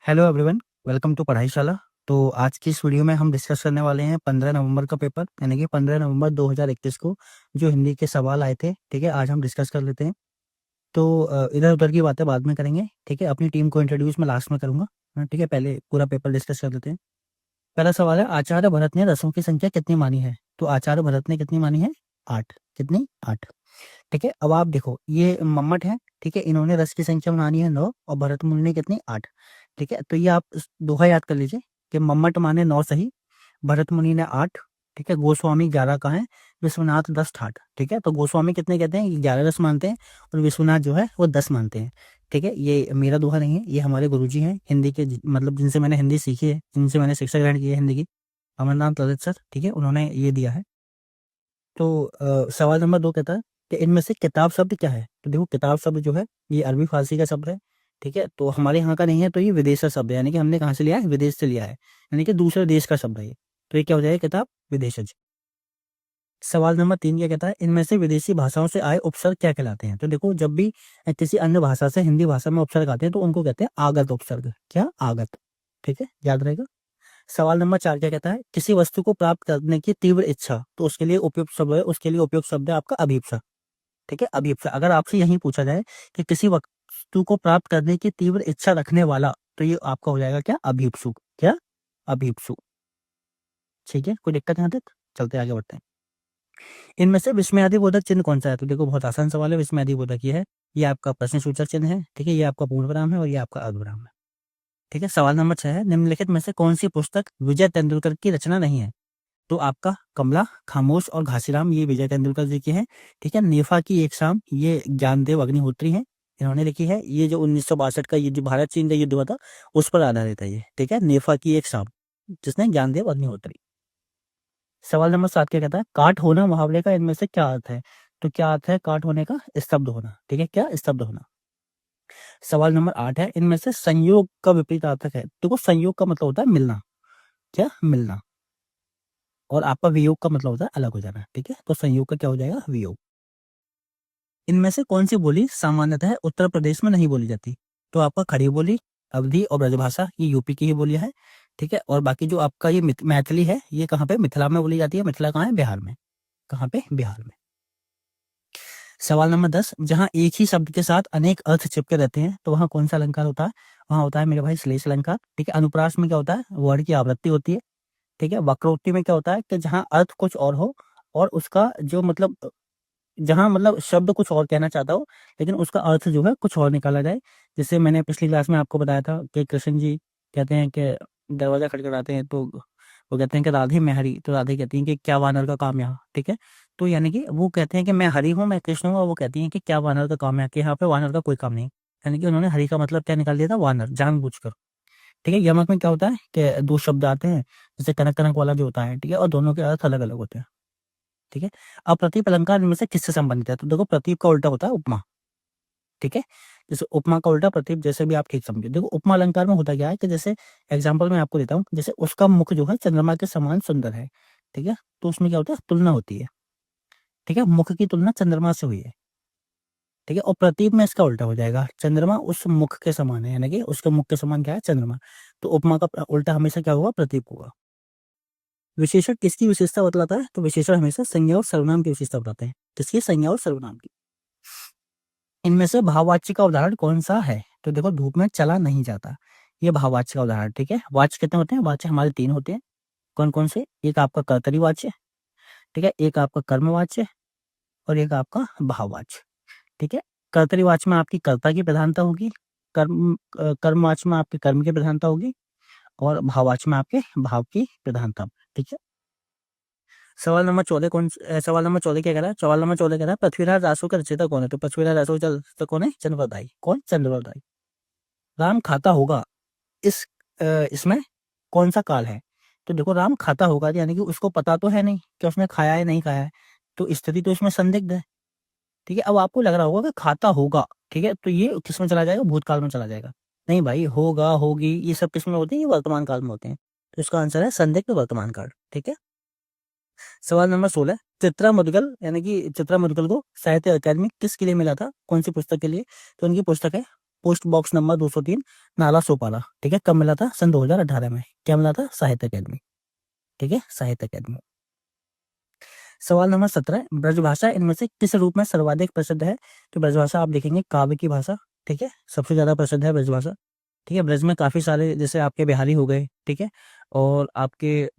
Hello everyone, welcome to Padhaishala. तो आज की इस वीडियो में हम डिस्कस करने वाले हैं 15 नवंबर का पेपर, यानी कि 15 नवंबर 2021 को जो हिंदी के सवाल आए थे। ठीक है, आज हम डिस्कस कर लेते हैं। तो इधर उधर की बातें बाद में करेंगे। ठीक है, अपनी टीम को इंट्रोड्यूस मैं लास्ट में करूंगा। ठीक है, पहले पूरा पेपर डिस्कस कर लेते हैं। पहला सवाल है, आचार्य भरत ने रसों की संख्या कितनी मानी है? तो आचार्य भरत ने कितनी मानी है? 8। कितनी? 8। ठीक है, अब आप देखो, ये मम्मट है। ठीक है, इन्होंने रस की संख्या मानी है 9 और भरत मुनि ने कितनी? 8। ठीक है, तो ये आप दोहा याद कर लीजिए कि मम्मट माने 9 सही, भरत मुनि ने 8। ठीक है, गोस्वामी 11 का है, विश्वनाथ 10 ठाठ। ठीक है, तो गोस्वामी कितने कहते हैं? 11 रस मानते हैं और विश्वनाथ जो है वो 10 मानते हैं। ठीक है, ये मेरा दोहा नहीं है, ये हमारे गुरुजी हैं हिंदी के, मतलब जिनसे मैंने हिंदी सीखी है, जिनसे मैंने शिक्षा ग्रहण की है हिंदी की, अमरनाथ ललित सर। ठीक है, उन्होंने ये दिया है। तो सवाल नंबर 2 कहता है कि इनमें से किताब शब्द क्या है? तो देखो, किताब शब्द जो है ये अरबी फारसी का शब्द है। ठीक है, तो हमारे यहाँ का नहीं है, तो ये विदेशी शब्द है, यानी कि हमने कहाँ से लिया है? विदेश से लिया है, यानी कि दूसरे देश का शब्द है ये। तो ये क्या हो जाएगा? किताब विदेशज। सवाल नंबर 3 क्या कहता है, इनमें से विदेशी भाषाओं से आए उपसर्ग क्या कहलाते हैं? तो देखो, जब भी किसी अन्य भाषा से हिंदी भाषा में उपसर्ग आते हैं तो उनको कहते हैं आगत उपसर्ग। क्या? आगत। ठीक है, याद रहेगा। सवाल नंबर 4 क्या कहता है, किसी वस्तु को प्राप्त करने की तीव्र इच्छा, तो उसके लिए उपयुक्त शब्द है, उसके लिए उपयुक्त शब्द है आपका अभीप्सा। ठीक है, अभीप्सा। अगर आपसे यही पूछा जाए कि किसी वस्तु को प्राप्त करने की तीव्र इच्छा रखने वाला, तो ये आपका हो जाएगा क्या? अभीप्सु। क्या? अभीप्सु। ठीक है, कोई दिक्कत यहाँ तक? चलते आगे बढ़ते हैं। इनमें से विस्मयादिबोधक चिन्ह कौन सा है? तो देखो, बहुत आसान सवाल है। विस्मयादिबोधक ये है, ये आपका प्रश्न सूचक चिन्ह है। ठीक है, ये आपका पूर्ण विराम है और ये आपका अर्धविराम है। ठीक है, सवाल नंबर 6 है, निम्नलिखित में से कौन सी पुस्तक विजय तेंदुलकर की रचना नहीं है? तो आपका कमला, खामोश और घासीराम ये विजय तेंदुलकर जी की है। ठीक है, नेफा की एक शाम ये ज्ञानदेव अग्निहोत्री है, इन्होंने लिखी है। ये जो 1962 का ये जो भारत चीन का युद्ध हुआ था उस पर आधारित है ये। ठीक है, नेफा की एक शाम, जिसने ज्ञानदेव अग्निहोत्री। सवाल नंबर 7 क्या कहता है, काट होना मुहावरे का इनमें से क्या अर्थ है? तो क्या अर्थ है काट होने का? स्तब्ध होना। ठीक है, क्या? स्तब्ध होना। सवाल नंबर 8 है, इनमें से संयोग का विपरीत अर्थक है? देखो, संयोग का मतलब होता है मिलना। क्या? मिलना। और आपका वियोग का मतलब होता है अलग हो जाना। ठीक है, तो संयोग का क्या हो जाएगा? वियोग। इनमें से कौन सी बोली सामान्यतः उत्तर प्रदेश में नहीं बोली जाती? तो आपका खड़ी बोली, अवधी और ब्रजभाषा ये यूपी की ही बोलियां हैं। ठीक है, और बाकी जो आपका ये मैथिली है ये कहाँ पे? मिथिला में बोली जाती है। मिथिला कहाँ है? बिहार में। कहाँ पे? बिहार में। सवाल नंबर 10, जहाँ एक ही शब्द के साथ अनेक अर्थ चिपके रहते हैं तो वहाँ कौन सा अलंकार होता है? वहाँ होता है मेरे भाई श्लेष अलंकार। ठीक है, अनुप्रास में क्या होता है? वर्ण की आवृत्ति होती है। ठीक है, वक्रोक्ति में क्या होता है कि जहाँ अर्थ कुछ और हो और उसका जो मतलब जहाँ मतलब शब्द कुछ और कहना चाहता हो लेकिन उसका अर्थ जो है कुछ और निकाला जाए। जैसे मैंने पिछली क्लास में आपको बताया था कि कृष्ण जी कहते हैं कि दरवाजा खटखटाते हैं तो वो कहते हैं कि राधे मैं हरी, तो राधे कहती हैं कि क्या वानर का काम यहाँ। ठीक है, तो यानी कि वो कहते हैं कि मैं हरि हूँ, मैं कृष्ण हूँ, और वो कहती हैं कि क्या वानर का काम है, कि यहाँ पे वानर का कोई काम नहीं। यानी कि उन्होंने हरि का मतलब क्या निकाल दिया था? वानर, जानबूझकर। ठीक है, यमक में क्या होता है कि दो शब्द आते हैं, जैसे कनक कनक वाला जो होता है। ठीक है, और दोनों के अर्थ अलग अलग होते हैं। ठीक है, अब प्रतीप अलंकार इनमें से किससे संबंधित है? तो देखो, प्रतीप का उल्टा होता है उपमा। ठीक है, जैसे उपमा का उल्टा प्रतीप, जैसे भी आप ठीक समझो। देखो, उपमा अलंकार में होता क्या है कि जैसे एग्जाम्पल मैं आपको देता हूँ, जैसे उसका मुख जो है चंद्रमा के समान सुंदर है। ठीक है, तो उसमें क्या होता है? तुलना होती है। ठीक है, मुख की तुलना चंद्रमा से हुई है। ठीक है, और प्रतीप में इसका उल्टा हो जाएगा, चंद्रमा उस मुख के समान है, यानी कि उसके मुख के समान क्या है? चंद्रमा। तो उपमा का उल्टा हमेशा क्या होगा? प्रतीप होगा। विशेषण किसकी विशेषता बतलाता है? तो विशेषण हमेशा संज्ञा और सर्वनाम की विशेषता बताते हैं। किसकी? संज्ञा और सर्वनाम की। इनमें से भाववाच्य का उदाहरण कौन सा है? तो देखो, धूप में चला नहीं जाता, ये भाववाच्य का उदाहरण। ठीक है, वाच्य कितने होते हैं? वाच्य हमारे 3 होते हैं। कौन कौन से? एक आपका कर्तरी वाच्य, ठीक है, एक आपका कर्मवाच्य और एक आपका भाववाच्य। ठीक है, कर्तरी वाच्य में आपकी कर्ता की प्रधानता होगी, कर्मवाच्य में आपके कर्म की प्रधानता होगी और भाववाच्य में आपके भाव की प्रधानता। ठीक है, सवाल नंबर 14 क्या कह रहा है? सवाल नंबर 14 कह रहा है, पृथ्वीराज रासो का रचयिता कौन है? तो पृथ्वीराज रासो का रचयिता कौन है? चंद्रवरदाई। कौन? चंद्रवरदाई। राम खाता होगा, इस इसमें कौन सा काल है? तो देखो, राम खाता होगा यानी कि उसको पता तो है नहीं कि उसने खाया है नहीं खाया है, तो स्थिति तो इसमें संदिग्ध है। ठीक है, अब आपको लग रहा होगा कि खाता होगा। ठीक है, तो ये किस में चला जाएगा? भूतकाल में चला जाएगा। नहीं भाई, होगा, होगी, ये सब किस में होते हैं? ये वर्तमान काल में होते हैं। तो इसका आंसर है संदिग्ध वर्तमान काल। ठीक है, सवाल नंबर 16, चित्रा मुद्गल यानी कि चित्रा मुद्गल को साहित्य अकादमी किसके लिए मिला था? कौन सी पुस्तक के लिए? तो उनकी पुस्तक है post box number 203, Nala Sopara. ठीक है, कब मिला था? सन 2018 में। क्या मिला था? साहित्य अकेडमी। ठीक है, साहित्य अकेडमी। सवाल नंबर 17, ब्रजभाषा इनमें से किस रूप में सर्वाधिक प्रसिद्ध है? तो ब्रजभाषा आप देखेंगे काव्य की भाषा। ठीक है, सबसे ज्यादा प्रसिद्ध है ब्रजभाषा। ठीक है, ब्रज में काफी सारे, जैसे आपके बिहारी हो गए, ठीक है, और आपके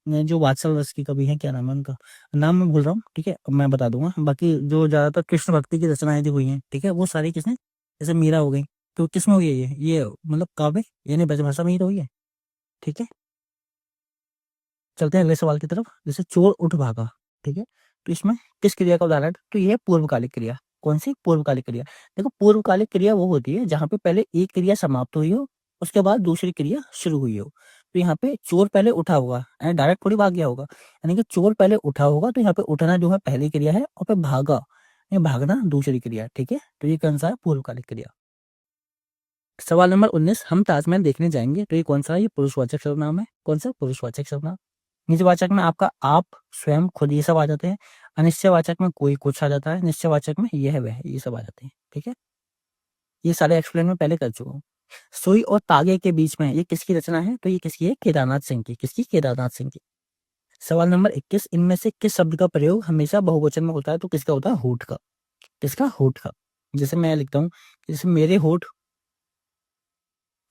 जो वात्सल रस की कवि है, क्या नाम है उनका, नाम मैं भूल रहा हूँ। ठीक है, मैं बता दूंगा। बाकी जो ज्यादातर कृष्ण भक्ति की रचनाएं जो हुई हैं, ठीक है, वो सारी किसने, जैसे मीरा हो गई, तो किसमें हुई है ये मतलब काव्य, यानी ब्रजभाषा में ही तो हुई है। ठीक है, चलते हैं अगले सवाल की तरफ। जैसे चोर उठ भागा, ठीक है, तो इसमें किस क्रिया का उदाहरण? तो ये है पूर्वकालिक क्रिया। कौन सी? पूर्वकालिक क्रिया। देखो, पूर्वकालिक क्रिया वो होती है जहां पे पहले एक क्रिया समाप्त हुई हो, उसके बाद दूसरी क्रिया शुरू हुई हो। तो यहाँ पे चोर पहले उठा होगा, यानी डायरेक्ट थोड़ी भाग गया होगा, यानी कि चोर पहले उठा होगा, तो यहाँ पे उठना जो है पहली क्रिया है, और फिर भागा, ये भागना दूसरी क्रिया। ठीक है, तो ये कौन सा है? पूर्वकालिक क्रिया। सवाल नंबर 19, हम ताजमहल देखने जाएंगे, तो ये कौन सा है? ये पुरुषवाचक सर्वनाम है। कौन सा? पुरुषवाचक सर्वनाम। निजवाचक में आपका आप, स्वयं, खुद, ये सब आ जाते हैं। अनिश्चयवाचक में कोई, कुछ आ जाता है। निश्चयवाचक में यह, वह, ये सब आ जाते हैं। ठीक है, ये सारे एक्सप्लेन में पहले कर चुका हूँ। सुई और तागे के बीच में ये किसकी रचना है? तो ये किसकी है? केदारनाथ सिंह की। किसकी? केदारनाथ सिंह की। सवाल नंबर 21, इनमें से किस शब्द का प्रयोग हमेशा बहुवचन में होता है? तो किसका होता है? होठ का। किसका? होठ का। जैसे मैं लिखता हूँ, जैसे मेरे होठ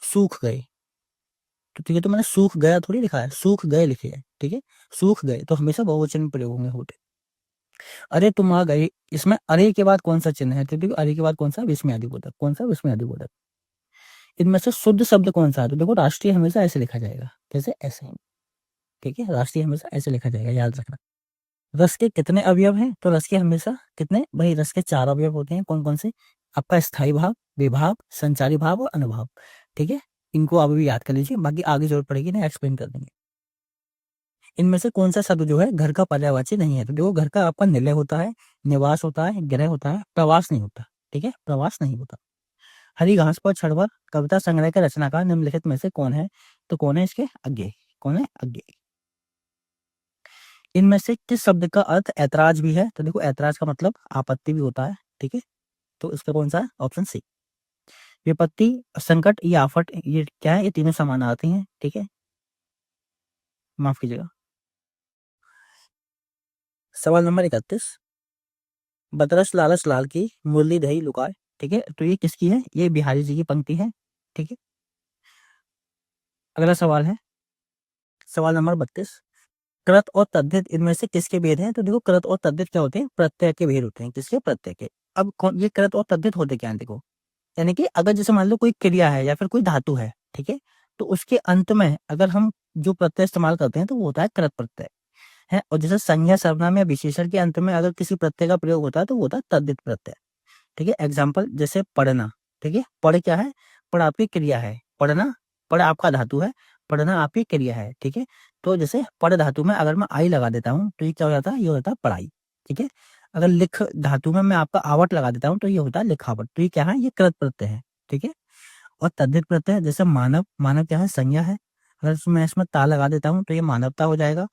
सूख गए, तो ठीक है, तो मैंने सूख गया थोड़ी लिखा है, सूख गए लिखे है। ठीक है, सूख गए तो हमेशा बहुवचन में प्रयोग होंगे होठ। अरे तुम आ गए, इसमें अरे के बाद कौन सा चिन्ह है? तो देखो, अरे के बाद कौन सा? विस्मयादिबोधक। कौन सा? विस्मयादिबोधक। इनमें से शुद्ध शब्द कौन सा है? तो देखो, राष्ट्रीय हमेशा ऐसे लिखा जाएगा। कैसे? ऐसे ही। ठीक है, राष्ट्रीय हमेशा ऐसे लिखा जाएगा, याद रखना। रस के कितने अवयव हैं? तो रस के हमेशा कितने? भाई रस के 4 अवयव होते हैं। कौन कौन से? आपका स्थायी भाव, विभाव, संचारी भाव और अनुभाव। ठीक है, इनको आप भी याद कर लीजिए, बाकी आगे जरूरत पड़ेगी ना एक्सप्लेन कर देंगे। इनमें से कौन सा शब्द जो है घर का पर्यायवाची नहीं है? तो देखो, घर का आपका निलय होता है, निवास होता है, गृह होता है, प्रवास नहीं होता। ठीक है, प्रवास नहीं होता। हरी घास पर छड़वर कविता संग्रह के रचनाकार निम्नलिखित में से कौन है? तो कौन है इसके आगे? कौन है आगे? इनमें से किस शब्द का अर्थ ऐतराज भी है? तो देखो, ऐतराज का मतलब आपत्ति भी होता है। ठीक है, तो इसका कौन सा है? Option C. विपत्ति, संकट या आफत, ये क्या है? ये तीनों समान आती हैं। ठीक है, माफ कीजिएगा। सवाल नंबर 31, बदरस लालच लाल की मुरली दही लुकाए। ठीक है, तो ये किसकी है? ये बिहारी जी की पंक्ति है। ठीक है, अगला सवाल है सवाल नंबर 32, कृत और तद्धित इनमें से किसके भेद हैं? तो देखो, कृत और तद्धित क्या होते हैं? प्रत्यय के भेद होते हैं। किसके? प्रत्यय के। अब कौन ये कृत और तद्धित होते क्या है? देखो, यानी कि अगर जैसे मान लो कोई क्रिया है या फिर कोई धातु है, ठीक है, तो उसके अंत में अगर हम जो प्रत्यय इस्तेमाल करते हैं तो वो होता है कृत प्रत्यय है। और जैसे संज्ञा, सर्वनाम या विशेषण के अंत में अगर किसी प्रत्यय का प्रयोग होता है तो वो होता है तद्धित प्रत्यय। ठीक है, एग्जाम्पल जैसे पढ़ना। ठीक है, पढ़ क्या है? पढ़ आपकी क्रिया है। पढ़ना, पढ़ आपका धातु है, पढ़ना आपकी क्रिया है। ठीक है, तो जैसे पढ़ धातु में अगर मैं आई लगा देता हूँ तो ये क्या हो जाता है? ये होता है पढ़ाई। ठीक है, अगर लिख धातु में मैं आपका आवट लगा देता हूँ तो ये होता है लिखावट। तो ये क्या है? ये कृत प्रत्यय है। ठीक है, और तद्धित प्रत्यय जैसे मानव, मानव क्या है? संज्ञा है, अगर मैं इसमें ता लगा देता हूँ तो ये मानवता हो जाएगा।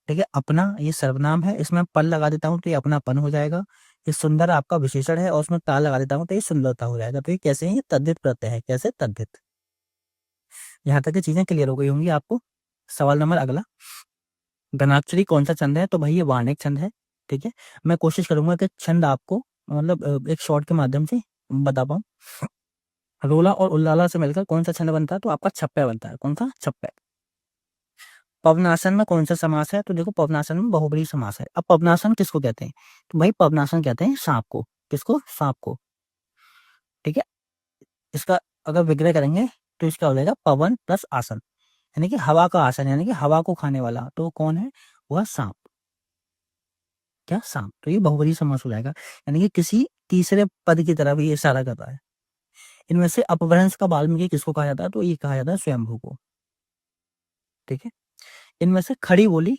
ठीक है, अपना ये सर्वनाम है, इसमें पल लगा देता हूँ तो ये अपनापन हो जाएगा। ये सुंदर आपका विशेषण है और उसमें ता लगा देता हूँ तो ये सुंदरता हो जाएगा। तो ये कैसे है? ये तद्धित प्रत्यय है। कैसे? तद्धित। यहाँ तक की चीजें क्लियर हो गई होंगी आपको। सवाल नंबर अगला, धनाक्षरी कौन सा छंद है? तो भाई ये वार्णिक छंद है। ठीक है, मैं कोशिश करूंगा कि छंद आपको मतलब एक शॉर्ट के माध्यम से बता पाऊँ। रोला और उल्लाला से मिलकर कौन सा छंद बनता है? तो आपका छप्पय बनता है। कौन सा? छप्पय। पवनासन में कौन सा समास है? तो देखो, पवनासन में बहुब्रीहि समास है। अब पवनासन किसको कहते हैं? तो भाई पवनासन कहते हैं सांप को। किसको? सांप को। ठीक है, इसका अगर विग्रह करेंगे तो इसका हो जाएगा पवन प्लस आसन, यानी कि हवा का आसन, यानी कि हवा को खाने वाला। तो कौन है? वह सांप। क्या? सांप। तो ये बहुब्रीहि समास हो जाएगा, यानी कि किसी तीसरे पद की तरफ ये इशारा कर रहा है। इनमें से अपभ्रंश का वाल्मीकि किसको कहा जाता है? तो ये कहा जाता है स्वयंभू को। ठीक है, इनमें से खड़ी बोली,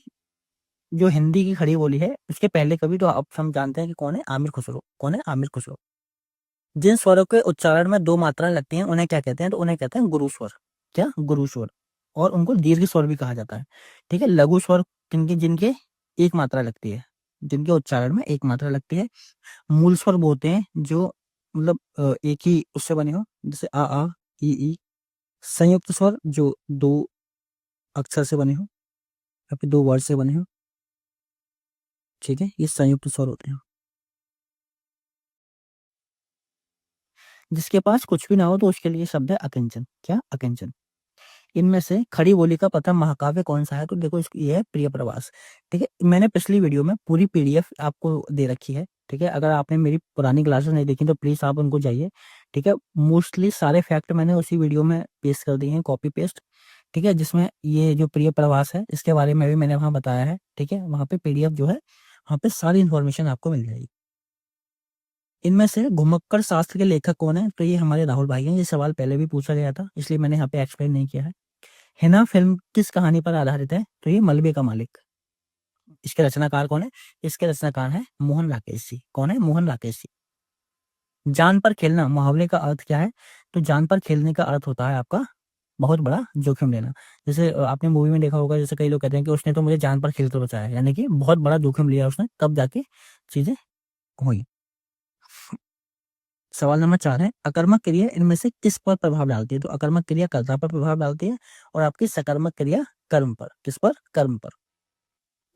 जो हिंदी की खड़ी बोली है, उसके पहले कवि तो आप हम जानते हैं कि कौन है? आमिर खुसरो। कौन है? आमिर खुसरो। जिन स्वरों के उच्चारण में 2 मात्राएं लगती हैं उन्हें क्या कहते हैं? तो उन्हें कहते हैं गुरु स्वर। क्या? गुरु स्वर। और उनको दीर्घ स्वर भी कहा जाता है। ठीक है, लघु स्वर जिनके जिनके एक मात्रा लगती है, जिनके उच्चारण में एक मात्रा लगती है। मूल स्वर वो होते हैं जो मतलब एक ही उससे बने हो, जैसे आ ई। संयुक्त स्वर जो दो अक्षर से बने हो या फिर दो वर्ड से बने हो, ठीक है, ये संयुक्त स्वर होते हैं। जिसके पास कुछ भी ना हो तो उसके लिए शब्द है अकिंचन। क्या? अकिंचन। इनमें से खड़ी बोली का प्रथम महाकाव्य कौन सा है? तो देखो इसकी ये है प्रिय प्रवास। ठीक है, मैंने पिछली वीडियो में पूरी पीडीएफ आपको दे रखी है। ठीक है, अगर आपने मेरी पुरानी क्लासेस नहीं देखी तो प्लीज आप उनको जाइए। ठीक है, मोस्टली सारे फैक्ट मैंने उसी वीडियो में पेस्ट कर दिए हैं, कॉपी पेस्ट। ठीक है, जिसमें ये जो प्रिय प्रवास है इसके बारे में भी मैंने वहाँ बताया है। ठीक है, वहाँ पे पीडीएफ जो है, वहाँ पे सारी इन्फॉर्मेशन आपको मिल जाएगी। इनमें से घुमक्कड़ शास्त्र के लेखक कौन है? तो ये हमारे राहुल भाई हैं। ये सवाल पहले भी पूछा गया था, इसलिए मैंने यहाँ पे एक्सप्लेन नहीं किया है। हिना फिल्म किस कहानी पर आधारित है? तो ये मलबे का मालिक। इसके रचनाकार कौन है? इसके रचनाकार है मोहन राकेश जी। कौन है? मोहन राकेश जी। जान पर खेलना मुहावरे का अर्थ क्या है? तो जान पर खेलने का अर्थ होता है आपका बहुत बड़ा जोखिम लेना। जैसे आपने मूवी में देखा होगा, जैसे कई लोग कहते हैं कि उसने तो मुझे जान पर खेल कर बचाया, यानी कि बहुत बड़ा जोखिम लिया उसने, तब जाके चीजें हुई। सवाल नंबर 4 है, अकर्मक क्रिया इनमें से किस पर प्रभाव डालती है? तो अकर्मक क्रिया कर्ता पर प्रभाव डालती है और आपकी सकर्मक क्रिया कर्म पर। किस पर? कर्म पर।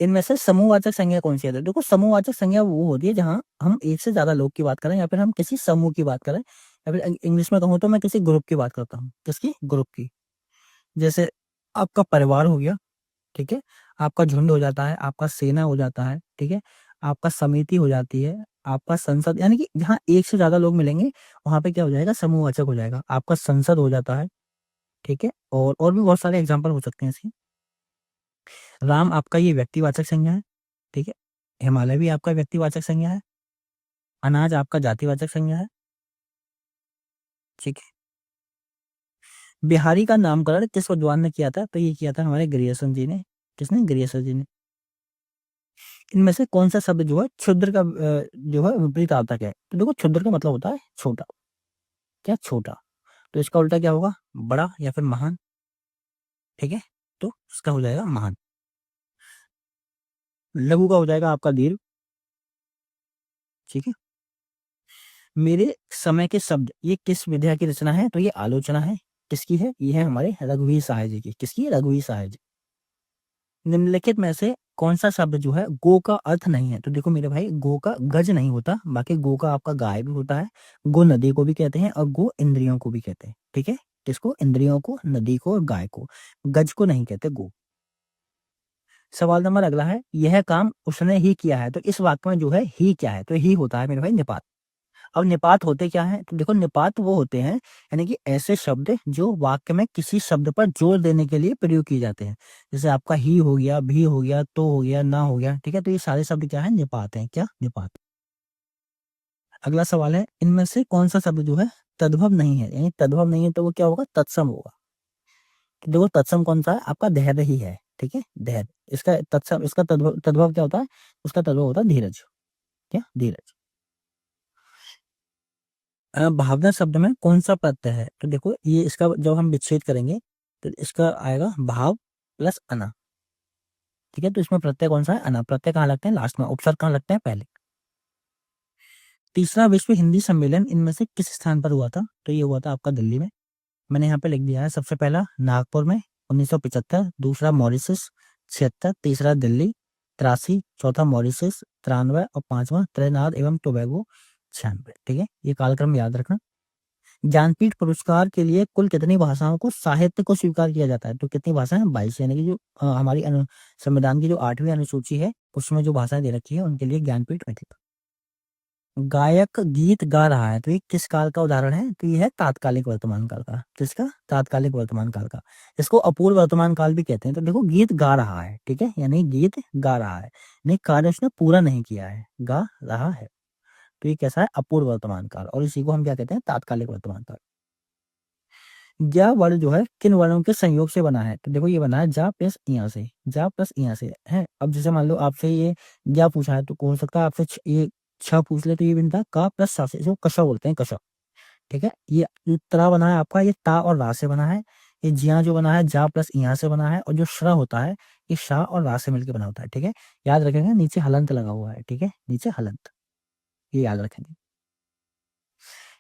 इनमें से समूहवाचक संज्ञा कौन सी है? तो देखो, समूहवाचक संज्ञा वो होती है जहां हम एक से ज्यादा लोग की बात करें या फिर हम किसी समूह की बात करें, या फिर इंग्लिश में कहूँ तो मैं किसी ग्रुप की बात करता हूँ। किसकी? ग्रुप की। जैसे आपका परिवार हो गया, ठीक है, आपका झुंड हो जाता है, आपका सेना हो जाता है, ठीक है, आपका समिति हो जाती है, आपका संसद, यानी कि जहाँ एक से ज्यादा लोग मिलेंगे वहां पे क्या हो जाएगा? समूहवाचक हो जाएगा। आपका संसद हो जाता है। ठीक है, और भी बहुत सारे एग्जाम्पल हो सकते हैं इसके। राम आपका ये व्यक्तिवाचक संज्ञा है। ठीक है, हिमालय भी आपका व्यक्तिवाचक संज्ञा है। अनाज आपका जातिवाचक संज्ञा है। ठीक है, बिहारी का नामकरण किस विद्वान ने किया था? तो ये किया था हमारे ग्रियर्सन जी ने। किसने? ग्रियर्सन जी ने। इनमें से कौन सा शब्द जो है क्षुद्र का जो है विपरीतार्थक है? तो देखो, क्षुद्र का मतलब होता है छोटा। क्या? छोटा। तो इसका उल्टा क्या होगा? बड़ा या फिर महान। ठीक है, तो इसका हो जाएगा महान। लघु का हो जाएगा आपका दीर्घ। ठीक है, मेरे समय के शब्द ये किस विधा की रचना है? तो ये आलोचना है। किसकी है? ये है हमारे रघुवीर सहाय जी की। किसकी? रघुवीर सहाय जी। निम्नलिखित में से कौन सा शब्द जो है गो का अर्थ नहीं है? तो देखो मेरे भाई, गो का गज नहीं होता, बाकी गो का आपका गाय भी होता है। गो नदी को भी कहते हैं और गो इंद्रियों को भी कहते हैं। ठीक है, किसको? इंद्रियों को, नदी को और गाय को। गज को नहीं कहते, गो। सवाल नंबर अगला है, यह काम उसने ही किया है। तो इस वाक्य में जो है ही क्या है? तो ही होता है मेरे भाई निपात। अब निपात होते क्या हैं? तो देखो, निपात वो होते हैं, यानी कि ऐसे शब्द जो वाक्य में किसी शब्द पर जोर देने के लिए प्रयोग किए जाते हैं। जैसे आपका ही हो गया, भी हो गया, तो हो गया, ना हो गया। ठीक है, तो ये सारे शब्द क्या है? निपात हैं। क्या? निपात। अगला सवाल है, इनमें से कौन सा शब्द जो है तद्भव नहीं है? यानी तद्भव नहीं है तो वो क्या होगा? तत्सम होगा। तो देखो, तत्सम कौन सा है? आपका धैर्य ही है। ठीक है, धैर्य। इसका तत्सम, इसका तद्भव, तद्भव क्या होता है? उसका तद्भव होता है धीरज। क्या? धीरज। भावना शब्द में कौन सा प्रत्यय है? तो देखो, ये इसका जब हम विच्छेद करेंगे तो इसका आएगा भाव प्लस अना। ठीक है, तो इसमें प्रत्यय कौन सा है? अना। प्रत्यय कहाँ लगते हैं? लास्ट में। उपसर्ग कहाँ लगते हैं? पहले। तीसरा विश्व हिंदी सम्मेलन इनमें से किस स्थान पर हुआ था? तो ये हुआ था आपका दिल्ली में। मैंने यहाँ पे लिख दिया है, सबसे पहला नागपुर में 1975, दूसरा मॉरिशस 76, तीसरा दिल्ली 83, चौथा मॉरिशस 93 और पांचवा त्रिनाद एवं टोबैगो 96। ठीक है, ये कालक्रम याद रखना। ज्ञानपीठ पुरस्कार के लिए कुल कितनी भाषाओं को साहित्य को स्वीकार किया जाता है? तो कितनी भाषाएं? 22। यानी कि जो हमारी संविधान की जो 8वीं अनुसूची है उसमें जो भाषाएं दे रखी है उनके लिए ज्ञानपीठ में थी। गायक गीत गा रहा है, तो ये किस काल का उदाहरण है? तो ये है तात्कालिक वर्तमान काल का। किसका? तात्कालिक वर्तमान काल का। इसको अपूर्व वर्तमान काल भी कहते हैं। तो देखो, गीत गा रहा है, ठीक है, यानी गीत गा रहा है, नहीं कार्य उसने पूरा नहीं किया है, गा रहा है। तो ये कैसा है? अपूर्व वर्तमान काल। और इसी को हम क्या कहते हैं? तात्कालिक वर्तमान काल। जा वर्ण जो है किन वर्णों के संयोग से बना है? तो देखो, ये बना है जा प्लस इया से। जा प्लस इया से है। अब जैसे मान लो आपसे ये जा पूछा है तो हो सकता है आपसे ये छ पूछ ले, तो ये बनता है का प्लस सा से, इसको कशा बोलते हैं, कशा। ठीक है, ये तना बना है आपका, ये ता और रा से बना है। ये जिया जो बना है जा प्लस इया से बना है। और जो श्र होता है ये शाह और रा से मिलकर बना होता है। ठीक है, याद रखेंगे, नीचे हलंत लगा हुआ है। ठीक है, नीचे हलंत, ये याद रखेंगे।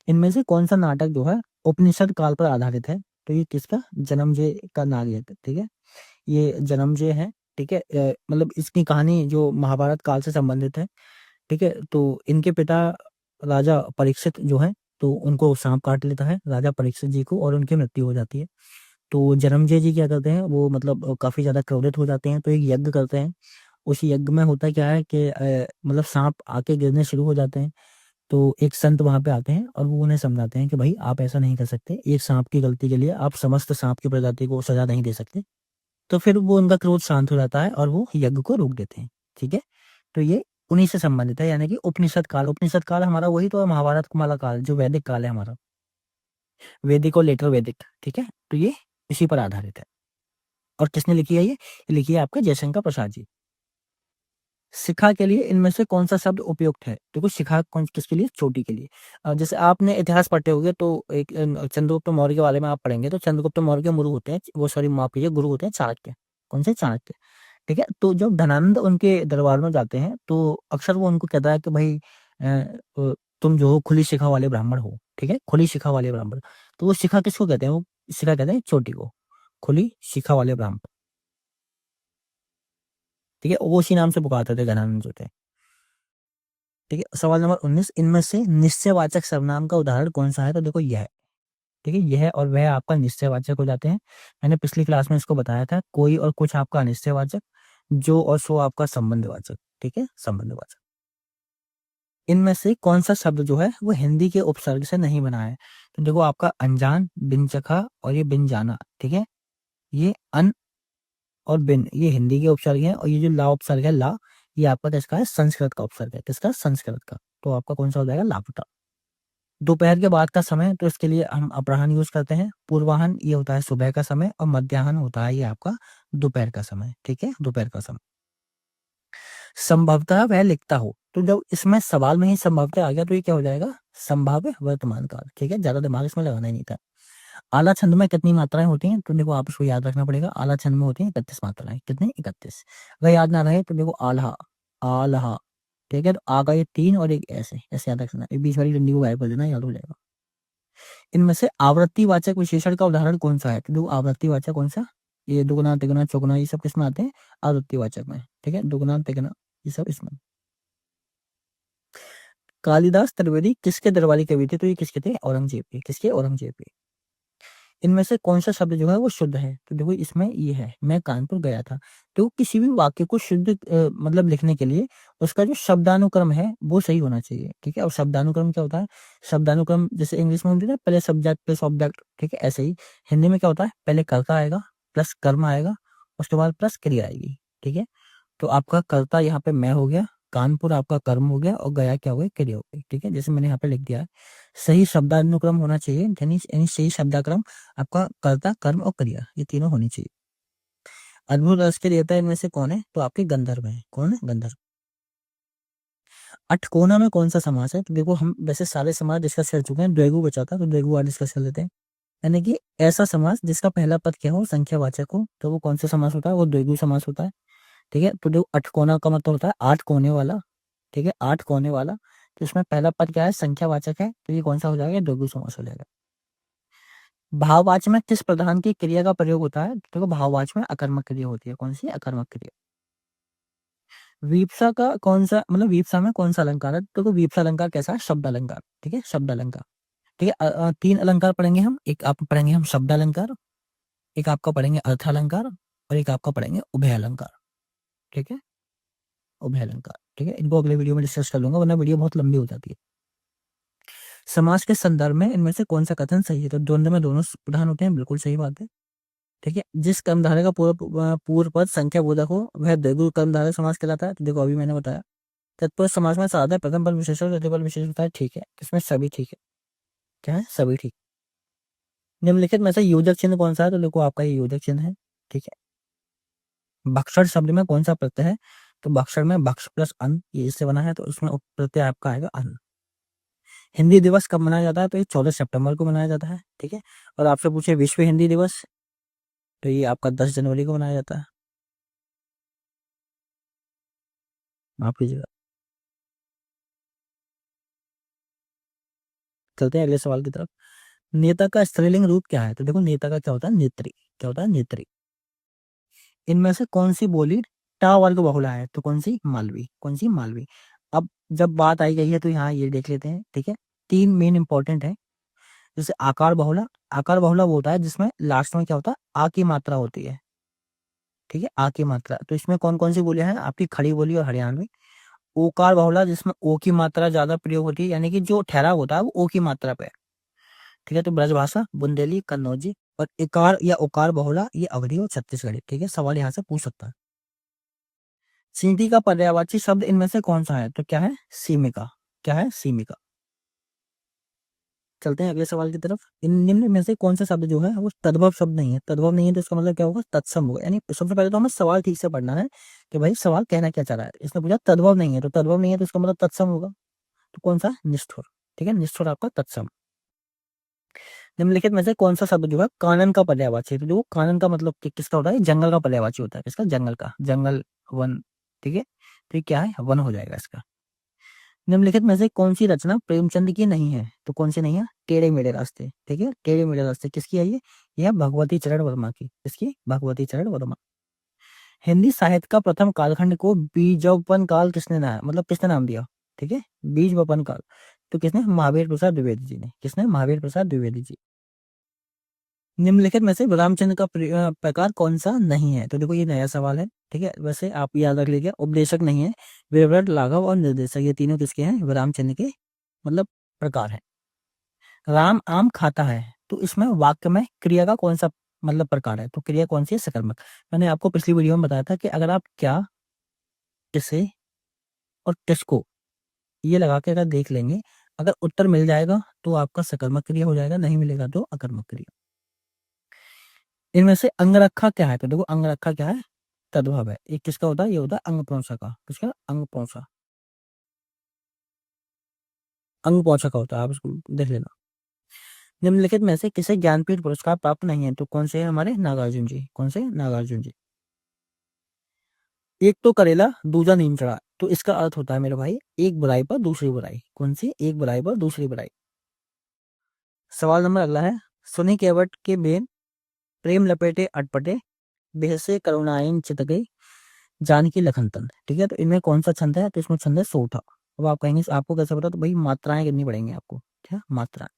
इनमें से कौन सा नाटक जो है उपनिषद काल पर आधारित है? तो ये किसका, जन्मजय का नाटक है, ठीक है, ये जन्मजय है, ठीक है। मतलब इसकी कहानी जो महाभारत काल से संबंधित है, ठीक है। तो इनके पिता राजा परीक्षित जो है, तो उनको सांप काट लेता है राजा परीक्षित जी को, और उनकी मृत्यु हो जाती है। तो जन्मजय जी क्या करते हैं, वो मतलब काफी ज्यादा क्रोधित हो जाते हैं, तो एक यज्ञ करते हैं। उस यज्ञ में होता क्या है कि मतलब सांप आके गिरने शुरू हो जाते हैं। तो एक संत वहां पे आते हैं और वो उन्हें समझाते हैं कि भाई आप ऐसा नहीं कर सकते, एक सांप की गलती के लिए आप समस्त सांप की प्रजाति को सजा नहीं दे सकते। तो फिर वो उनका क्रोध शांत हो जाता है और वो यज्ञ को रोक देते हैं, ठीक है। तो ये उन्हीं से संबंधित है, यानी कि उपनिषद काल हमारा वही तो है, महाभारत वाला काल जो वैदिक काल है हमारा, वैदिक और लेटर वैदिक, ठीक है। तो ये इसी पर आधारित है। और किसने लिखी है ये लिखी है आपके जयशंकर प्रसाद जी। शिखा के लिए इनमें से कौन सा शब्द उपयुक्त है? देखो शिखा कौन किसके लिए, चोटी के लिए। जैसे आपने इतिहास पढ़ते होगे तो एक चंद्रगुप्त मौर्य के बारे में आप पढ़ेंगे, तो चंद्रगुप्त मौर्य के गुरु होते हैं, वो सॉरी माफ कीजिए, गुरु होते हैं चाणक्य। कौन से? चाणक्य, ठीक है। तो जब धनानंद उनके दरबार में जाते हैं तो अक्सर वो उनको कहता है कि भाई तुम जो हो खुली शिखा वाले ब्राह्मण हो, ठीक है, खुली शिखा वाले ब्राह्मण। तो वो शिखा किसको कहते हैं? वो शिखा कहते हैं चोटी को, खुली शिखा वाले ब्राह्मण, ठीक है। वो उसी नाम से पुकारते थे धनानंद जो थे, ठीक है। सवाल नंबर 19, इनमें से निश्चयवाचक सर्वनाम का उदाहरण कौन सा है? तो देखो यह, ठीक है, यह और वह आपका निश्चयवाचक हो जाते हैं। मैंने पिछली क्लास में इसको बताया था, कोई और कुछ आपका अनिश्चयवाचक, जो और सो आपका संबंधवाचक, ठीक है, संबंधवाचक। इनमें से कौन सा शब्द जो है वो हिंदी के उपसर्ग से नहीं बना है? तो देखो आपका अनजान, बिन चखा और ये बिन जाना, ठीक है। ये अन और बिन ये हिंदी के उपसर्ग हैं, और ये जो ला उपसर्ग है ला, ये आपका किसका है? संस्कृत का उपसर्ग है। किसका? संस्कृत का। तो आपका कौन सा हो जाएगा? लापता। दोपहर के बाद का समय, तो इसके लिए हम अपराह्न यूज करते हैं। पूर्वाह्न ये होता है सुबह का समय, और मध्याह्न होता है ये आपका दोपहर का समय, ठीक है, दोपहर का समय। संभवतः वह लिखता हो, तो जब इसमें सवाल में ही संभवतः आ गया तो ये क्या हो जाएगा? संभाव्य वर्तमान काल, ठीक है, ज्यादा दिमाग इसमें लगाना ही नहीं था। आला छंद में कितनी मात्राएं होती हैं? तो देखो आप इसको याद रखना पड़ेगा। आला छंद में होती हैं 31 मात्राएं। कितनी? 31। अगर याद ना रहे तो देखो आल्हा, आल्हा, ठीक है। तो आ गए 3 और एक ऐसे ऐसे याद रखना, ये बीच वाली डंडी को गायब कर देना, याद हो जाएगा। इनमें से आवर्तीवाचक विशेषण का उदाहरण कौन सा है? तो देखो आवर्तीवाचक कौन सा? ये दुगुना तिगुना चौगुना ये सब किसमें आते हैं? आवर्तीवाचक में, ठीक है, दुगुना तिगुना ये सब इसमें। कालिदास त्रिवेदी किसके दरबारी कवि थे? तो ये किसके थे? औरंगजेब के। किसके? औरंगजेब के। इनमें से कौन सा शब्द जो है वो शुद्ध है? तो देखो इसमें ये है, मैं कानपुर गया था। तो किसी भी वाक्य को शुद्ध मतलब लिखने के लिए उसका जो शब्दानुक्रम है वो सही होना चाहिए, ठीक है। और शब्दानुक्रम क्या होता है? शब्दानुक्रम जैसे इंग्लिश में होती है ना, पहले सब्जेक्ट प्लस ऑब्जेक्ट, ठीक है, ऐसे ही हिंदी में क्या होता है? पहले कर्ता आएगा, प्लस कर्म आएगा, उसके बाद प्लस क्रिया आएगी, ठीक है। तो आपका कर्ता यहाँ पे मैं हो गया, कानपुर आपका कर्म हो गया, और गया क्या हो गया? क्रिया हो गई, ठीक है, जैसे मैंने यहाँ पे लिख दिया है। सही शब्दानुक्रम होना चाहिए, यानी यानी सही शब्दाक्रम आपका कर्ता कर्म और क्रिया ये तीनों होनी चाहिए। अद्भुत रस के देवता इनमें से कौन है? तो आपके गंधर्व है। कौन है? गंधर्व। अठकोना में कौन सा समास है? तो देखो हम वैसे सारे समास डिस्कस कर चुके हैं, द्विगु बचा था तो द्विगु आज डिस्कस कर लेते हैं। यानी कि ऐसा समास जिसका पहला पद क्या हो? संख्यावाचक हो, तो वो कौन सा समास होता है? वो द्विगु समास होता है, ठीक है। तो देखो अठकोना का मतलब होता है 8 कोने वाला, ठीक है, 8 कोने वाला। तो इसमें पहला पद क्या है? संख्यावाचक है, तो ये कौन सा हो जाएगा? द्विगु समास हो जाएगा। भाववाचक में किस प्रधान की क्रिया का प्रयोग होता है? तो देखो भाववाचक में अकर्मक क्रिया होती है। कौन सी? अकर्मक क्रिया। वीपसा का कौन सा मतलब वीपसा में कौन सा अलंकार है? तो देखो वीपसा अलंकार कैसा है? शब्द अलंकार, ठीक है, शब्द अलंकार, ठीक है। 3 अलंकार पढ़ेंगे हम, एक आप पढ़ेंगे हम शब्द अलंकार, एक आपका पढ़ेंगे अर्थ अलंकार, और एक आपका पढ़ेंगे उभय अलंकार, ठीक है, उभय अलंकार, ठीक है। इनको अगले वीडियो में डिस्कस कर लूंगा, वरना वीडियो बहुत लंबी हो जाती है। समाज के संदर्भ में इनमें से कौन सा कथन सही है? तो द्वंद्व में दोनों प्रधान होते हैं, बिल्कुल सही बात है, ठीक है। जिस कर्मधारय का पूर्व पद संख्या बोधक हो वह द्विगु कर्मधारय समास कहलाता है। तो देखो अभी मैंने बताया। तत्पुरुष समास में साधा प्रथम पद विशेषण द्वितीय पद विशेष होता है, ठीक है, इसमें सभी ठीक है। क्या है? सभी ठीक। निम्नलिखित में से योजक चिन्ह कौन सा है? तो देखो आपका ये योजक चिन्ह है, ठीक है। भक्षण शब्द में कौन सा प्रत्यय है? तो भक्षण में भक्ष प्लस अन्न ये इससे बना है, तो उसमें प्रत्यय आपका आएगा अन्न। हिंदी दिवस कब मनाया जाता है? तो ये 14 सितंबर को मनाया जाता है, ठीक है। और आपसे पूछे विश्व हिंदी दिवस, तो ये आपका 10 जनवरी को मनाया जाता है। माफ कीजिएगा। चलते हैं अगले सवाल की तरफ। नेता का स्त्रीलिंग रूप क्या है? तो देखो नेता का क्या होता है? नेत्री। क्या होता है? नेत्री। इनमें से कौन सी बोली टा वर्ग बहुला है? तो कौन सी? मालवी। कौन सी? मालवी। अब जब बात आई गई है तो यहाँ ये देख लेते हैं, ठीक है। तीन मेन इंपॉर्टेंट है। जैसे आकार बहुला। आकार बहुला वो होता है जिसमें लास्ट में क्या होता है? आ की मात्रा होती है, ठीक है, आ की मात्रा। तो इसमें कौन कौन सी बोलियां हैं आपकी? खड़ी बोली और हरियाणवी। ओकार बहुला जिसमें ओ की मात्रा ज्यादा प्रयोग होती है, यानी कि जो ठहराव होता है वो ओ की मात्रा पे है, ठीक है। तो ब्रजभाषा, बुंदेली, कन्नौजी। और इकार या ओकार बहुला ये अवधी और छत्तीसगढ़ी, ठीक है। सवाल यहाँ से पूछ सकता है। सिंधी का पर्यायवाची शब्द इनमें से कौन सा है? तो क्या है? सीमिका। क्या है? सीमिका। चलते हैं अगले सवाल की तरफ। इन निम्न में से कौन सा शब्द जो है वो तद्भव शब्द नहीं है? तद्भव नहीं है तो इसका मतलब क्या होगा? तत्सम होगा। यानी सबसे पहले तो हमें सवाल ठीक से पढ़ना है कि भाई सवाल कहना क्या चाह रहा है। इसने पूछा तद्भव नहीं है, तो तद्भव नहीं है तो इसका मतलब तत्सम होगा। तो कौन सा? निष्ठुर। ठीक है, निष्ठुर आपका तत्सम। निम्नलिखित में से कौन सा शब्द जो है कानन का पर्यायवाची है? तो देखो कानन का मतलब किसका होता है? जंगल का पर्यायवाची होता है। किसका? जंगल का। जंगल, वन, ठीक है। तो ये क्या है? वन हो जाएगा इसका। निम्नलिखित में से कौन सी रचना प्रेमचंद की नहीं है? तो कौन सी नहीं है? टेढ़े मेढ़े रास्ते, ठीक है। टेढ़े मेढ़े रास्ते किसकी है ये? यह भगवती चरण वर्मा की। किसकी? भगवती चरण वर्मा। हिंदी साहित्य का प्रथम कालखंड को बीजोपन काल किसने मतलब किसने नाम दिया? ठीक है, बीजवपन काल। तो किसने? महावीर प्रसाद द्विवेदी जी ने। किसने? महावीर प्रसाद द्विवेदी जी। निम्नलिखित में से रामचंद्र का प्रकार कौन सा नहीं है? तो देखो ये नया सवाल है, ठीक है। वैसे आप याद रख लीजिए, उपदेशक नहीं है, विवरण, लाघव और निर्देशक, ये तीनों किसके हैं? रामचंद्र के मतलब प्रकार है। राम आम खाता है, तो इसमें वाक्य में क्रिया का कौन सा मतलब प्रकार है? तो क्रिया कौन सी है? सकर्मक। मैंने आपको पिछली वीडियो में बताया था कि अगर आप क्या, किसे और किसको ये लगा के अगर देख लेंगे, अगर उत्तर मिल जाएगा तो आपका सकर्मक क्रिया हो जाएगा, नहीं मिलेगा तो अकर्मक क्रिया। इनमें से अंगरखा क्या है? तो देखो अंगरखा क्या है? तद्भव है। एक किसका होता है? ये होता है अंगप्रौंसा का। किसका? अंगप्रौंसा। अंगप्रौंसा का होता है, आप इसको देख लेना। निम्नलिखित में से किसे ज्ञानपीठ पुरस्कार प्राप्त नहीं है? तो कौन से है? हमारे नागार्जुन जी। कौन से? नागार्जुन जी। एक तो करेला दूजा नीम चढ़ा, तो इसका अर्थ होता है मेरे भाई एक बुराई पर दूसरी बुराई। कौन सी? एक बुराई पर दूसरी बुराई। सवाल नंबर अगला है। सुनी केवट के बेन, प्रेम लपेटे अटपटे, बेहसे करुणाइन चित गई, जानकी लखन तन। ठीक है, तो इनमें कौन सा छंद है? तो इसमें छंद है सोठा। अब आप कहेंगे आपको कैसे पता? तो भाई मात्राएं कितनी पड़ेंगी आपको। क्या मात्रा?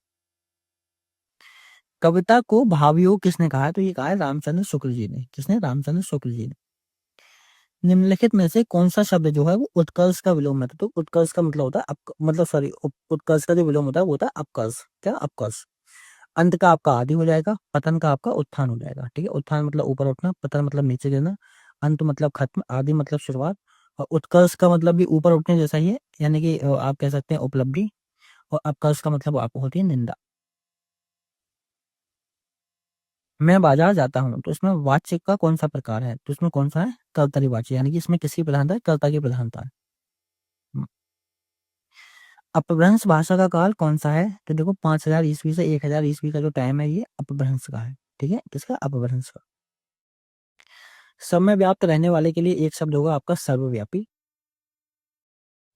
कविता को भावयोग किसने कहा है? तो ये कहा है रामचंद्र शुक्ल जी ने। किसने? रामचंद्र शुक्ल जी ने। निम्नलिखित में से कौन सा शब्द जो है वो उत्कर्ष का विलोम है? तो उत्कर्ष का मतलब होता है मतलब सॉरी, उत्कर्ष का जो विलोम होता है वो होता है अपकर्ष। क्या? अपकर्ष। अंत का आपका आदि हो जाएगा, पतन का आपका उत्थान हो जाएगा। ठीक है, उत्थान मतलब ऊपर उठना, पतन मतलब नीचे गिरना, अंत मतलब खत्म, आदि मतलब शुरुआत, और उत्कर्ष का मतलब भी ऊपर उठने जैसा ही है, यानी कि आप कह सकते हैं उपलब्धि। और अपकर्ष का मतलब आपको होती है निंदा। मैं बाजार जाता हूँ, तो इसमें वाच्य का कौन सा प्रकार है? तो इसमें कौन सा है? कर्तरी वाच्य, यानी कि इसमें किसकी प्रधानता है? कर्ता की प्रधानता है। अपभ्रंश भाषा का काल कौन सा है? तो देखो 5000 ईस्वी से 1000 ईस्वी का जो टाइम है ये अपभ्रंश का है। ठीक है, किसका? अपभ्रंश का। समय व्याप्त रहने वाले के लिए एक शब्द होगा आपका सर्वव्यापी।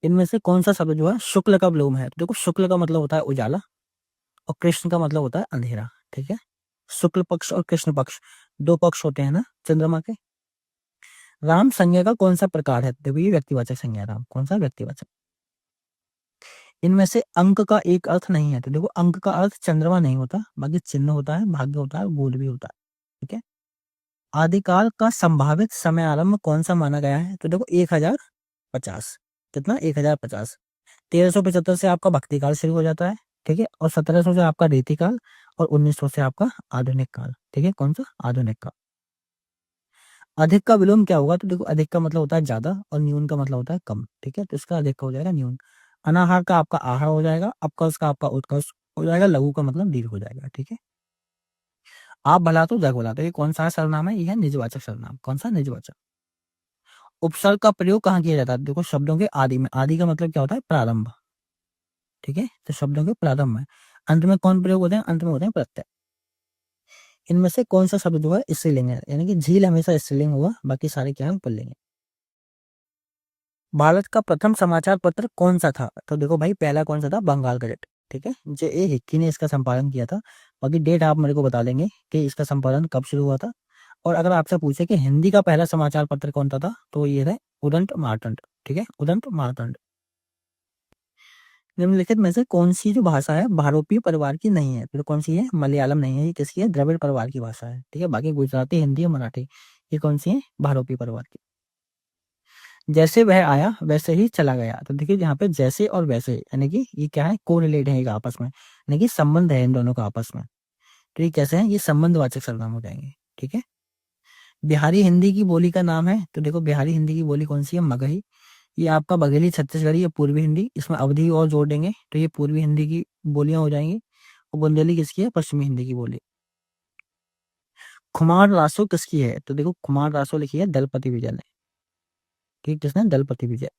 इनमें से कौन सा शब्द जो है शुक्ल का विलोम है? तो देखो शुक्ल का मतलब होता है उजाला, और कृष्ण का मतलब होता है अंधेरा। ठीक है, शुक्ल पक्ष और कृष्ण पक्ष दो पक्ष होते हैं ना चंद्रमा के। राम संज्ञा का कौन सा प्रकार है? देखो ये व्यक्तिवाचक संज्ञा। राम कौन सा? व्यक्तिवाचक। इनमें से अंक का एक अर्थ नहीं है। तो देखो अंक का अर्थ चंद्रमा नहीं होता, बाकी चिन्ह होता है, भाग्य होता है, गोल भी होता है। ठीक है, आदिकाल का संभावित समय आरंभ कौन सा माना गया है? तो देखो 1050। कितना? 1050। 1375 से आपका भक्ति काल शुरू हो जाता है, ठीक है, और 1700 से आपका रीति काल, और 1900 से आपका आधुनिक काल। ठीक है, कौन सा? आधुनिक काल। अधिक का विलोम क्या होगा? तो देखो अधिक का मतलब होता है ज्यादा, और न्यून का मतलब होता है कम। ठीक है, तो इसका अधिक का हो जाएगा न्यून। अनाहार का आपका आहार हो जाएगा, अपकर्ष का आपका उत्कर्ष हो जाएगा, लघु का मतलब दीर्घ हो जाएगा। ठीक है, आप भला तो जग भला, तो ये कौन सा सर्वनाम है? ये है निजवाचक सर्वनाम। कौन सा? निजवाचक। उपसर्ग का प्रयोग कहाँ किया जाता है? देखो शब्दों के आदि में। आदि का मतलब क्या होता है? प्रारंभ। ठीक है, तो शब्दों के प्रारंभ में। अंत में कौन प्रयोग होते हैं? अंत में होते हैं प्रत्यय। इनमें से कौन सा शब्द जो है स्त्रीलिंग है? यानी कि झील हमेशा स्त्रीलिंग होगा, बाकी सारे क्या है? पुल्लिंग है। भारत का प्रथम समाचार पत्र कौन सा था? तो देखो भाई पहला कौन सा था? बंगाल गजट। ठीक है, जे हिक्की ने इसका संपादन किया था। बाकी डेट आप मेरे को बता देंगे कि इसका संपादन कब शुरू हुआ था। और अगर आपसे पूछे कि हिंदी का पहला समाचार पत्र कौन सा था, तो ये है उदंत मार्तंड। ठीक है, उदंत मार्तंड। निम्नलिखित में से कौन सी जो भाषा है भारोपीय परिवार की नहीं है? तो कौन सी है? मलयालम नहीं है, ये किसकी है? द्रविड़ परिवार की भाषा है। ठीक है, बाकी गुजराती, हिंदी और मराठी, ये कौन सी है? भारोपीय परिवार की। जैसे वह आया वैसे ही चला गया। तो देखिए यहाँ पे जैसे और वैसे यानी कि ये क्या है? कोरिलेट है एक आपस में, यानी कि संबंध है इन दोनों का आपस में। तो ये कैसे है? ये संबंधवाचक सर्वनाम हो जाएंगे। ठीक है। बिहारी हिंदी की बोली का नाम है, तो देखो बिहारी हिंदी की बोली कौन सी है? मगही। ये आपका बघेली छत्तीसगढ़ी या पूर्वी हिंदी, इसमें अवधि और जोड़ देंगे तो ये पूर्वी हिंदी की बोलियां हो जाएंगी। और बुंदेली किसकी है? पश्चिमी हिंदी की बोली। खुमार रासो किसकी है? तो देखो खुमार रासो लिखी है दलपति विजय ने। ठीक, किसने? दलपति विजय।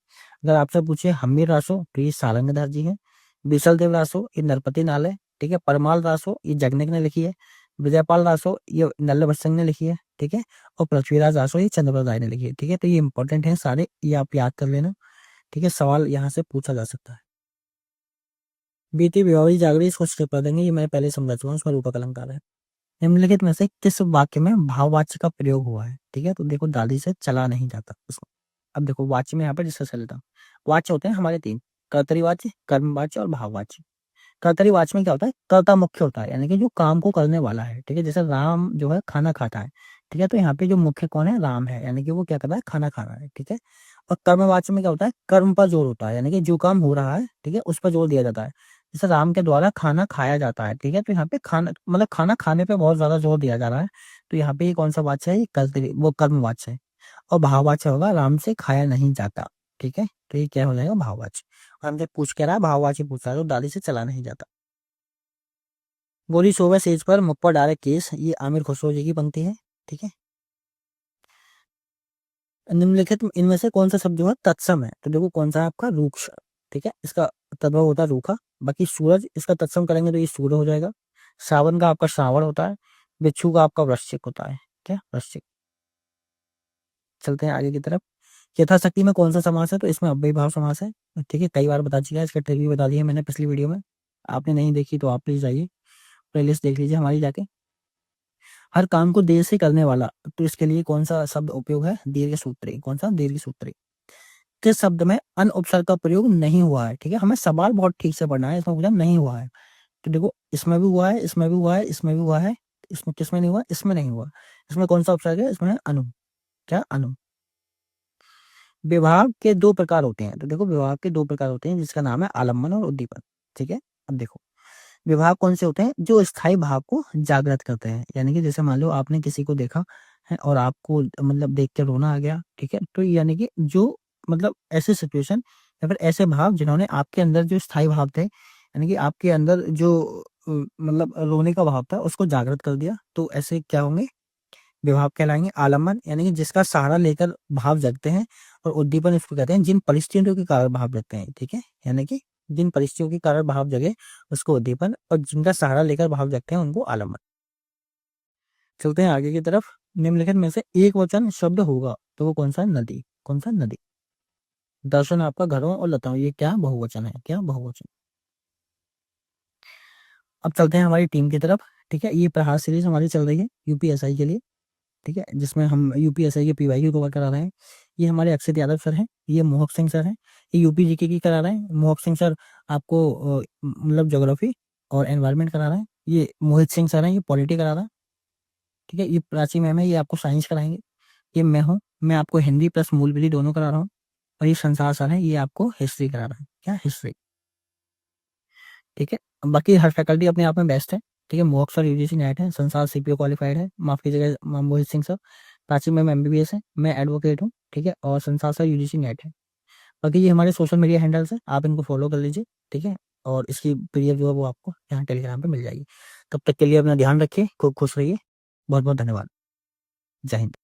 अगर आपसे पूछे हम्मीर रासो, तो ये सारंगधार जी है। बिसल देव रासो ये नरपति नाल है। ठीक है। परमाल रासो ये जगनेक ने लिखी है। विजयपाल रासो ये नल्ल बच्चन ने लिखी है। ठीक है। और पृथ्वीराज रासो ये चंद्रप्रसाद राय ने लिखी है। ठीक है, तो ये इंपॉर्टेंट है सारे, ये आप याद कर लेना। ठीक है, सवाल यहाँ से पूछा जा सकता है। बीती बिहारी जागरी इसको स्किप कर देंगे, ये मैं पहले समझा चुका हूँ, उसमें रूपक अलंकार है। निम्नलिखित में से किस वाक्य में भाववाच्य का प्रयोग हुआ है? ठीक है, तो देखो दादी से चला नहीं जाता उसको। अब देखो वाच्य में यहाँ पर डिस्कस कर लेता हूँ। वाच्य होते हैं हमारे तीन: कर्तरीवाच्य, कर्मवाच्य और भाववाच्य। कर्तरीवाच्य में क्या होता है? कर्ता मुख्य होता है, यानी कि जो काम को करने वाला है। ठीक है, जैसे राम जो है खाना खाता है। ठीक है, तो यहाँ पे जो मुख्य कौन है? राम है, यानी कि वो क्या कर रहा है? खाना खा रहा है। ठीक है। और कर्मवाच्य में क्या होता है? कर्म पर जोर होता है, यानी कि जो काम हो रहा है, ठीक है, उस पर जोर दिया जाता है। जैसे राम के द्वारा खाना खाया जाता है। ठीक है, तो यहाँ पे खाना मतलब खाना खाने पे बहुत ज्यादा जोर दिया जा रहा है। तो यहाँ पे ये कौन सा वाच्य है? ये कर्तरी वो कर्मवाच्य है। और भाववाच्य होगा राम से खाया नहीं जाता। ठीक है, तो ये क्या हो जाएगा? भाववाच्य। और हमसे पूछ के रहा है भाववाच्य पूछ रहा है, तो दादी से चला नहीं जाता। गोरी सोवे सेज पर मुख पर डाले केस, ये आमिर खुसरो जी की पंक्ति है। ठीक है। निम्नलिखित इनमें से कौन सा शब्द जो है तत्सम है? तो देखो कौन सा है आपका? रूक्ष। ठीक है, इसका तद्भव होता है रूखा। बाकी सूरज, इसका तत्सम करेंगे तो ये सूर्य हो जाएगा। सावन का आपका श्रावण होता है। बिच्छू का आपका वृश्चिक होता है। क्या? वृश्चिक। चलते हैं आगे की तरफ। यथाशक्ति में कौन सा समास है? तो इसमें अव्ययी भाव समास है। ठीक है, कई बार बता चुका है, इसका ट्रिक भी बता दी है मैंने पिछली वीडियो में। आपने नहीं देखी तो आप प्लीज आइए, प्लेलिस्ट देख लीजिए हमारी जाके। हर काम को देर से करने वाला, तो इसके लिए कौन सा शब्द उपयोग है? दीर्घ सूत्री। कौन सा? दीर्घ सूत्री। किस शब्द में अन उपसर्ग का प्रयोग नहीं हुआ है? ठीक है, हमें सवाल बहुत ठीक से पढ़ना है, इसमें पूछा नहीं हुआ है। तो देखो इसमें भी हुआ है, इसमें भी हुआ है, इसमें भी हुआ है। इसमें किसमें नहीं हुआ? इसमें नहीं हुआ। इसमें कौन सा उपसर्ग है? इसमें है अनु। क्या? अनु। विभाग के दो प्रकार होते हैं, तो देखो विभाग के दो प्रकार होते हैं, जिसका नाम है आलम्बन और उद्दीपन। ठीक है। अब देखो विभाग कौन से होते हैं? जो स्थायी भाव को जागृत करते हैं, यानी कि जैसे मान लो आपने किसी को देखा है और आपको मतलब देख के रोना आ गया। ठीक है, तो यानी कि जो मतलब ऐसे सिचुएशन या फिर ऐसे भाव जिन्होंने आपके अंदर जो स्थायी भाव थे, यानी कि आपके अंदर जो मतलब रोने का भाव था उसको जागृत कर दिया, तो ऐसे क्या होंगे? विभाव कहलाएंगे। आलम्बन यानी कि जिसका सहारा लेकर भाव जगते हैं। और उद्दीपन इसको कहते हैं जिन परिस्थितियों के कारण भाव जगते हैं। ठीक है, यानी कि जिन परिस्थितियों के कारण भाव जगे उसको उद्दीपन, और जिनका सहारा लेकर भाव जगते हैं उनको आलम्बन। चलते हैं आगे की तरफ। निम्नलिखित में से एक वचन शब्द होगा, तो वो कौन सा है? नदी। कौन सा? नदी। दर्शन आपका घरों और लताओं, ये क्या? बहुवचन है। क्या? बहुवचन। अब चलते हैं हमारी टीम की तरफ। ठीक है, ये प्रहार सीरीज हमारी चल रही है यूपीएसआई के लिए। ठीक है, जिसमें हम यूपीएसआई के पीवाईक्यू कवर करा रहे हैं। ये हमारे अक्षित यादव सर हैं, ये मोहक सिंह सर हैं। ये यूपी जीके की करा रहे हैं। मोहक सिंह सर आपको मतलब ज्योग्राफी और एनवायरनमेंट करा रहे हैं। ये मोहित सिंह सर हैं, ये पॉलिटी करा रहा है। ठीक है, ये प्राची मैम है, ये आपको साइंस कराएंगे। ये मैं हूँ, मैं आपको हिंदी प्लस मूल विधि दोनों करा रहा हूँ। और ये संसार सर है, ये आपको हिस्ट्री करा रहा है। क्या? हिस्ट्री। ठीक है, बाकी हर फैकल्टी अपने आप में बेस्ट है। ठीक है, मोहक सर यूजीसी नेट है, संसार सीपीओ क्वालिफाइड है, माफ कीजिएगा Mohit Singh sir. Prachi ma'am MBBS है, मैं एडवोकेट हूँ। ठीक है, और संसार सर यूजीसी नेट है। बाकी ये हमारे सोशल मीडिया हैंडल्स है, आप इनको फॉलो कर लीजिए। ठीक है, और इसकी पीडीएफ जो है वो आपको यहाँ टेलीग्राम पे मिल जाएगी। तब तक के लिए अपना ध्यान रखिए, खूब खुश रहिए। बहुत बहुत धन्यवाद। जय हिंद।